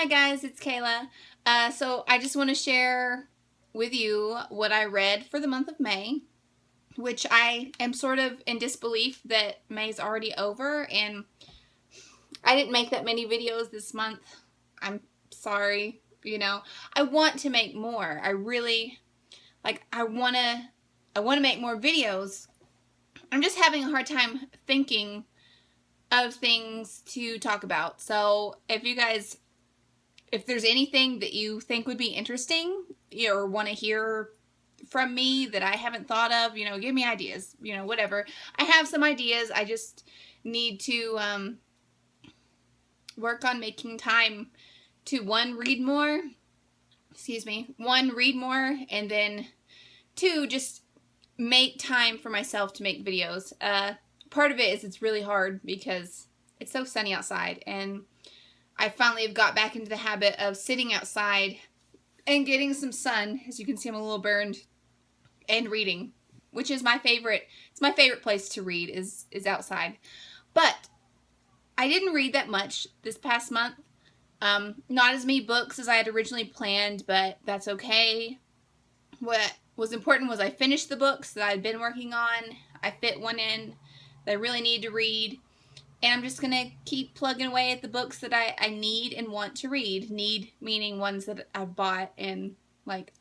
Hi guys, it's Kayla. So I just want to share with you what I read for the month of May, which I am sort of in disbelief that May's already over, and I didn't make that many videos this month. I'm sorry, I want to make more. I really, I want to make more videos. I'm just having a hard time thinking of things to talk about. So if there's anything that you think would be interesting or want to hear from me that I haven't thought of, give me ideas, whatever. I have some ideas. I just need to work on making time to read more, and then two, just make time for myself to make videos. Part of it is it's really hard because it's so sunny outside, and I finally have got back into the habit of sitting outside and getting some sun. As you can see, I'm a little burned, and reading, which is my favorite. It's my favorite place to read is outside. But I didn't read that much this past month. Not as many books as I had originally planned, but that's okay. What was important was I finished the books that I'd been working on. I fit one in that I really need to read. And I'm just going to keep plugging away at the books that I need and want to read. Need meaning ones that I've bought and,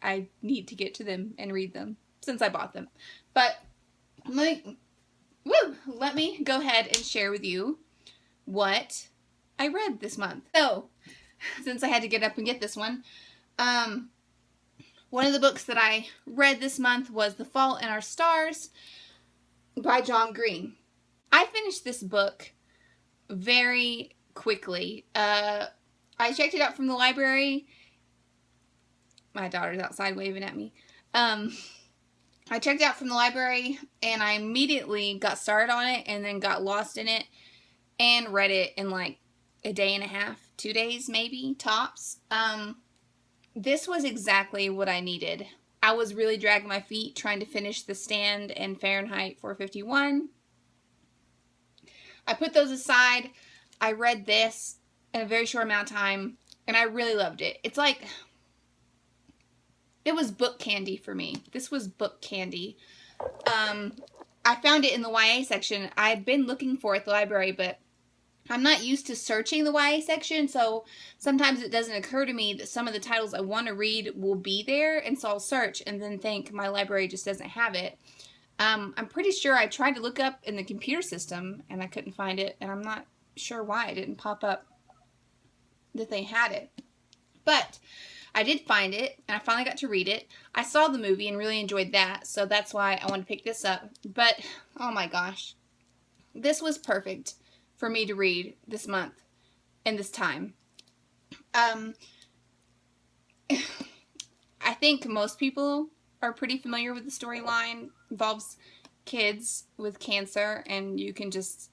I need to get to them and read them since I bought them. But let me go ahead and share with you what I read this month. So, since I had to get up and get this one, one of the books that I read this month was The Fault in Our Stars by John Green. I finished this book very quickly. I checked it out from the library. My daughter's outside waving at me. I checked it out from the library, and I immediately got started on it and then got lost in it and read it in a day and a half, 2 days maybe, tops. This was exactly what I needed. I was really dragging my feet trying to finish The Stand and Fahrenheit 451. I put those aside. I read this in a very short amount of time, and I really loved it. It was book candy for me. This was book candy. I found it in the YA section. I'd been looking for it at the library, but I'm not used to searching the YA section, so sometimes it doesn't occur to me that some of the titles I want to read will be there, and so I'll search and then think my library just doesn't have it. I'm pretty sure I tried to look up in the computer system and I couldn't find it, and I'm not sure why it didn't pop up that they had it. But I did find it, and I finally got to read it. I saw the movie and really enjoyed that, so that's why I wanted to pick this up. But, oh my gosh, this was perfect for me to read this month and this time. I think most people are pretty familiar with the storyline. Involves kids with cancer, and you can just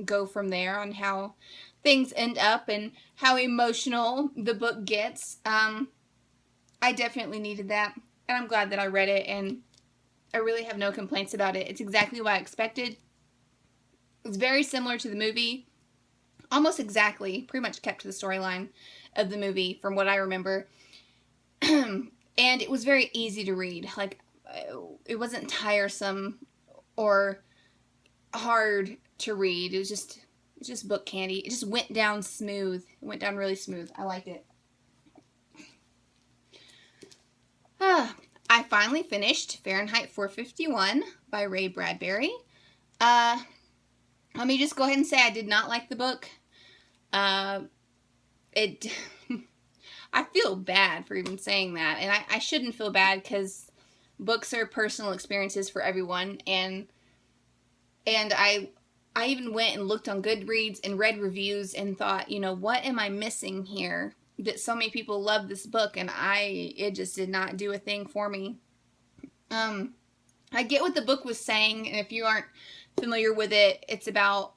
go from there on how things end up and how emotional the book gets. I definitely needed that, and I'm glad that I read it, and I really have no complaints about it. It's exactly what I expected. It's very similar to the movie, almost exactly, pretty much kept to the storyline of the movie from what I remember. And it was very easy to read. It wasn't tiresome or hard to read. It was just book candy. It just went down smooth. It went down really smooth. I liked it. I finally finished Fahrenheit 451 by Ray Bradbury. Let me just go ahead and say I did not like the book. I feel bad for even saying that, and I shouldn't feel bad because books are personal experiences for everyone, and I even went and looked on Goodreads and read reviews and thought, what am I missing here that so many people love this book, and it just did not do a thing for me. I get what the book was saying, and if you aren't familiar with it, it's about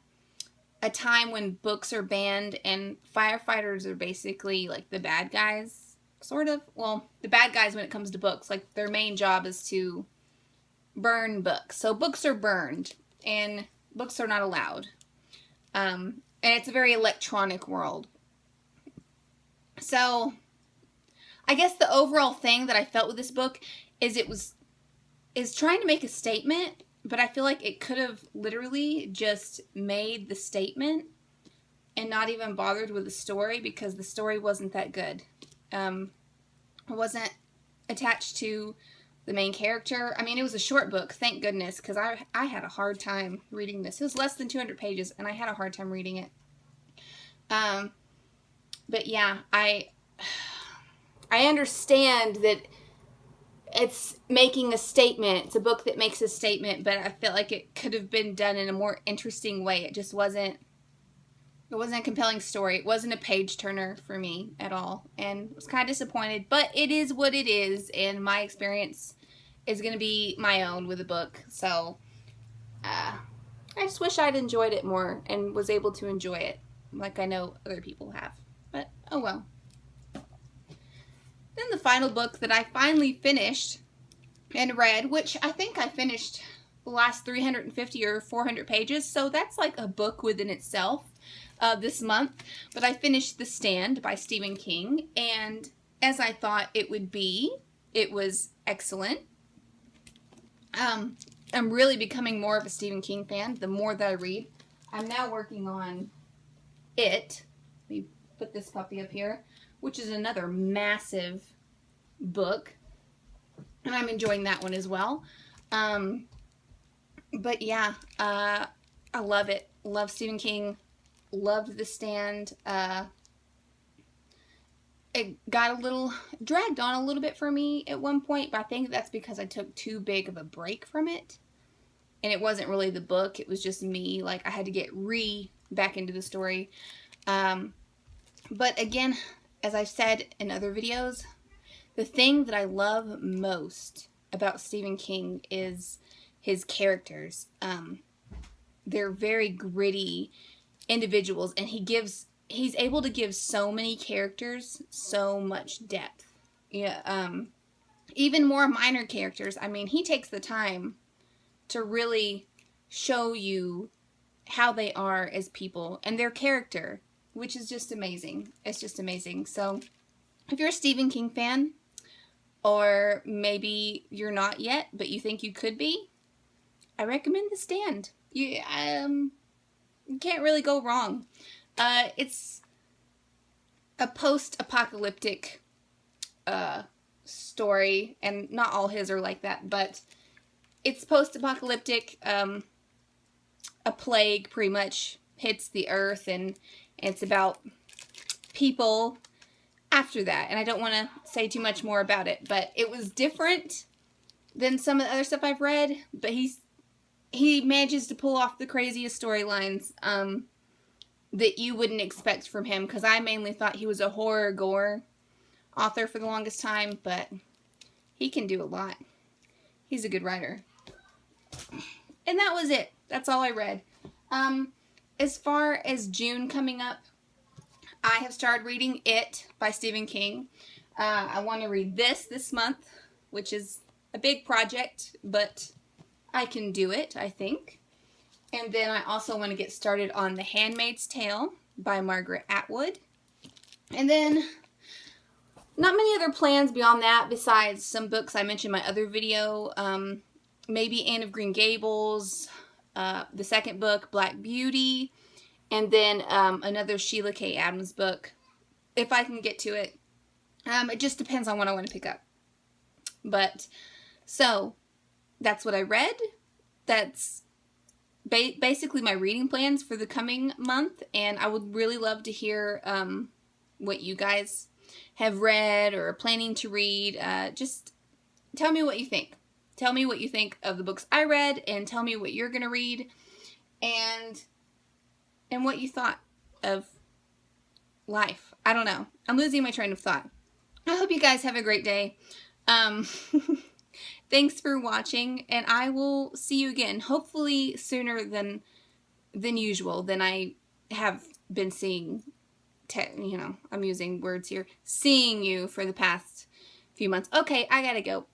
a time when books are banned and firefighters are basically the bad guys, sort of. Well, the bad guys when it comes to books. Their main job is to burn books. So books are burned and books are not allowed. And it's a very electronic world. So I guess the overall thing that I felt with this book is is trying to make a statement, but I feel like it could have literally just made the statement and not even bothered with the story, because the story wasn't that good. It wasn't attached to the main character. I mean, it was a short book, thank goodness, because I had a hard time reading this. It was less than 200 pages, and I had a hard time reading it. But yeah, I understand that it's making a statement. It's a book that makes a statement, but I feel like it could have been done in a more interesting way. It just wasn't. It wasn't a compelling story. It wasn't a page turner for me at all, and I was kind of disappointed. But it is what it is, and my experience is going to be my own with the book. So I just wish I'd enjoyed it more and was able to enjoy it like I know other people have. But oh well. Then the final book that I finally finished and read, which I think I finished the last 350 or 400 pages, so that's like a book within itself. This month, but I finished The Stand by Stephen King, and as I thought it would be, it was excellent. I'm really becoming more of a Stephen King fan the more that I read. I'm now working on It. Let me put this puppy up here, which is another massive book, and I'm enjoying that one as well. But yeah, I love it. Love Stephen King. Loved The Stand. It got a little dragged on a little bit for me at one point, but I think that's because I took too big of a break from it. And it wasn't really the book, it was just me. Like, I had to get back into the story. But again, as I've said in other videos, the thing that I love most about Stephen King is his characters. They're very gritty individuals, and he's able to give so many characters so much depth. Yeah, even more minor characters. I mean, he takes the time to really show you how they are as people and their character, which is just amazing. It's just amazing. So if you're a Stephen King fan, or maybe you're not yet but you think you could be, I recommend The Stand. You can't really go wrong. It's a post-apocalyptic story, and not all his are like that, but it's post-apocalyptic. A plague pretty much hits the earth, and it's about people after that. And I don't want to say too much more about it, but it was different than some of the other stuff I've read, but he manages to pull off the craziest storylines that you wouldn't expect from him, because I mainly thought he was a horror gore author for the longest time, but he can do a lot. He's a good writer. And that was it. That's all I read. As far as June coming up, I have started reading It by Stephen King. I want to read this month, which is a big project, but I can do it, I think. And then I also want to get started on The Handmaid's Tale by Margaret Atwood. And then not many other plans beyond that, besides some books I mentioned in my other video. Maybe Anne of Green Gables, the second book, Black Beauty, and then another Sheila K. Adams book, if I can get to it. It just depends on what I want to pick up. But, so, that's what I read. That's basically my reading plans for the coming month, and I would really love to hear what you guys have read or are planning to read. Just tell me what you think. Tell me what you think of the books I read, and tell me what you're going to read, and what you thought of life. I don't know. I'm losing my train of thought. I hope you guys have a great day. Thanks for watching, and I will see you again, hopefully sooner than usual, than I have been seeing, I'm using words here, seeing you for the past few months. Okay, I gotta go.